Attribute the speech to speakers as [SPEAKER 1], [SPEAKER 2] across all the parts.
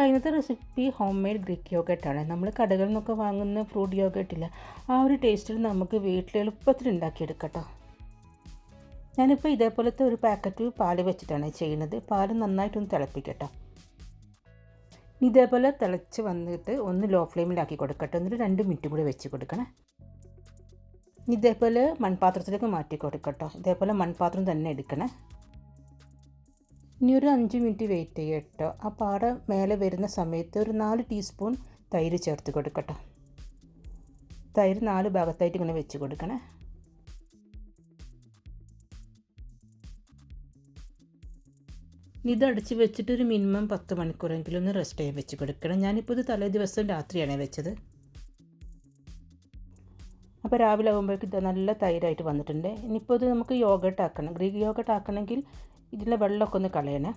[SPEAKER 1] ഇന്നത്തെ recipe home made Greek യോഗട്ടാണ്. നമ്മൾ കടകളിൽ നിന്നൊക്കെ വാങ്ങുന്ന ഫ്രൂട്ട് യോഗട്ടില്ല, ആ ഒരു ടേസ്റ്റിൽ നമുക്ക് വീട്ടിൽ എളുപ്പത്തിൽ ഉണ്ടാക്കിയെടുക്കട്ടോ. ഞാനിപ്പോൾ ഇതേപോലത്തെ ഒരു പാക്കറ്റ് പാല് വെച്ചിട്ടാണ് ചെയ്യുന്നത്. പാല് നന്നായിട്ടൊന്ന് തിളപ്പിക്കട്ടോ. ഇതേപോലെ തിളച്ച് വന്നിട്ട് ഒന്ന് ലോ ഫ്ലെയിമിലാക്കി കൊടുക്കട്ടെ. എന്നിട്ട് 2 മിനിറ്റ് കൂടി വെച്ച് കൊടുക്കണേ. ഇതേപോലെ മൺപാത്രത്തിലേക്ക് മാറ്റി കൊടുക്കട്ടോ. ഇതേപോലെ മൺപാത്രം തന്നെ എടുക്കണേ. ഇനി ഒരു 5 മിനിറ്റ് വെയിറ്റ് ചെയ്യട്ടോ. ആ പാട മേലെ വരുന്ന സമയത്ത് ഒരു 4 ടീസ്പൂൺ തൈര് ചേർത്ത് കൊടുക്കട്ടോ. തൈര് 4 ഭാഗത്തായിട്ട് ഇങ്ങനെ വെച്ച് കൊടുക്കണേ. ഇത് അടച്ച് വെച്ചിട്ട് ഒരു മിനിമം 10 മണിക്കൂറെങ്കിലും ഒന്ന് റെസ്റ്റ് ചെയ്യാൻ വെച്ച് കൊടുക്കണം. ഞാനിപ്പോൾ ഇത് തലേ ദിവസം രാത്രിയാണ് വെച്ചത്. അപ്പോൾ രാവിലെ ആകുമ്പോഴേക്കും ഇത് നല്ല തൈരായിട്ട് വന്നിട്ടുണ്ട്. ഇനിയിപ്പോൾ ഇത് നമുക്ക് യോഗട്ട് ആക്കണം. ഗ്രീക്ക് യോഗട്ട് ആക്കണമെങ്കിൽ ഇതിലെ വെള്ളമൊക്കെ ഒന്ന് കളയണേ.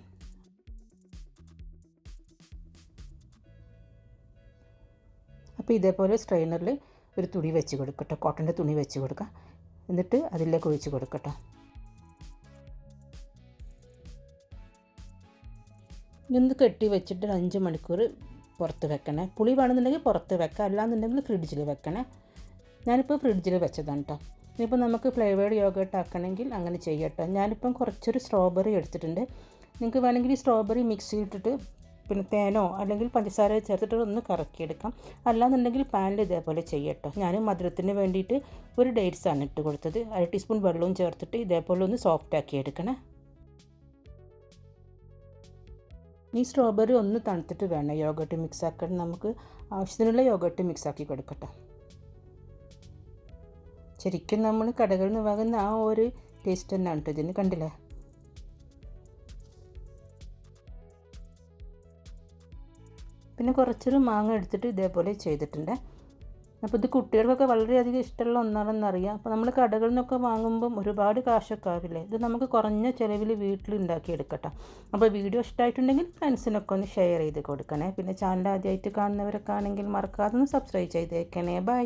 [SPEAKER 1] അപ്പോൾ ഇതേപോലെ സ്ട്രെയിനറിൽ ഒരു തുണി വെച്ച് കൊടുക്കട്ടോ. കോട്ടൻ്റെ തുണി വെച്ച് കൊടുക്കുക. എന്നിട്ട് അതിലേക്ക് ഒഴിച്ച് കൊടുക്കട്ടോ. ഇതൊന്ന് കെട്ടി വെച്ചിട്ട് 5 മണിക്കൂർ പുറത്ത് വെക്കണേ. പുളി വേണമെന്നുണ്ടെങ്കിൽ പുറത്ത് വെക്കാം, അല്ലാന്നുണ്ടെങ്കിൽ ഫ്രിഡ്ജിൽ വെക്കണേ. ഞാനിപ്പോൾ ഫ്രിഡ്ജിൽ വെച്ചതാണ് കേട്ടോ. ഇനിയിപ്പോൾ നമുക്ക് ഫ്ലേവേർഡ് യോഗട്ട് ആക്കണമെങ്കിൽ അങ്ങനെ ചെയ്യട്ടോ. ഞാനിപ്പം കുറച്ചൊരു സ്ട്രോബെറി എടുത്തിട്ടുണ്ട്. നിങ്ങൾക്ക് വേണമെങ്കിൽ ഈ സ്ട്രോബെറി മിക്സിയിലിട്ടിട്ട് പിന്നെ തേനോ അല്ലെങ്കിൽ പഞ്ചസാര ചേർത്തിട്ട് ഒന്ന് കറക്കിയെടുക്കാം. അല്ലാന്നുണ്ടെങ്കിൽ പാനിൽ ഇതേപോലെ ചെയ്യട്ടോ. ഞാൻ മധുരത്തിന് വേണ്ടിയിട്ട് ഒരു ഡേറ്റ്സാണ് ഇട്ട് കൊടുത്തത്. 1 ടീസ്പൂൺ വെള്ളവും ചേർത്തിട്ട് ഇതേപോലെ ഒന്ന് സോഫ്റ്റ് ആക്കി എടുക്കണേ. ഈ സ്ട്രോബെറി ഒന്ന് തണുത്തിട്ട് വേണം യോഗട്ട് മിക്സ് ആക്കാൻ. നമുക്ക് ആവശ്യത്തിനുള്ള യോഗട്ട് മിക്സ് ആക്കി കൊടുക്കട്ടെ. ശരിക്കും നമ്മൾ കടകളിൽ നിന്ന് വാങ്ങുന്ന ആ ഒരു ടേസ്റ്റ് തന്നെയാണ് കേട്ടോ ഇതിന്. കണ്ടില്ലേ? പിന്നെ കുറച്ചൊരു മാങ്ങ എടുത്തിട്ട് ഇതേപോലെ ചെയ്തിട്ടുണ്ട്. അപ്പോൾ ഇത് കുട്ടികൾക്കൊക്കെ വളരെയധികം ഇഷ്ടമുള്ള ഒന്നാണെന്നറിയാം. അപ്പോൾ നമ്മൾ കടകളിൽ നിന്നൊക്കെ വാങ്ങുമ്പം ഒരുപാട് കാശൊക്കെ ആവില്ലേ. ഇത് നമുക്ക് കുറഞ്ഞ ചിലവിൽ വീട്ടിൽ ഉണ്ടാക്കിയെടുക്കട്ടെ. അപ്പോൾ വീഡിയോ ഇഷ്ടമായിട്ടുണ്ടെങ്കിൽ ഫ്രണ്ട്സിനൊക്കെ ഒന്ന് ഷെയർ ചെയ്ത് കൊടുക്കണേ. പിന്നെ ചാനൽ ആദ്യമായിട്ട് കാണുന്നവരൊക്കെ ആണെങ്കിൽ മറക്കാതെ ഒന്ന് സബ്സ്ക്രൈബ് ചെയ്തേക്കണേ. ബൈ.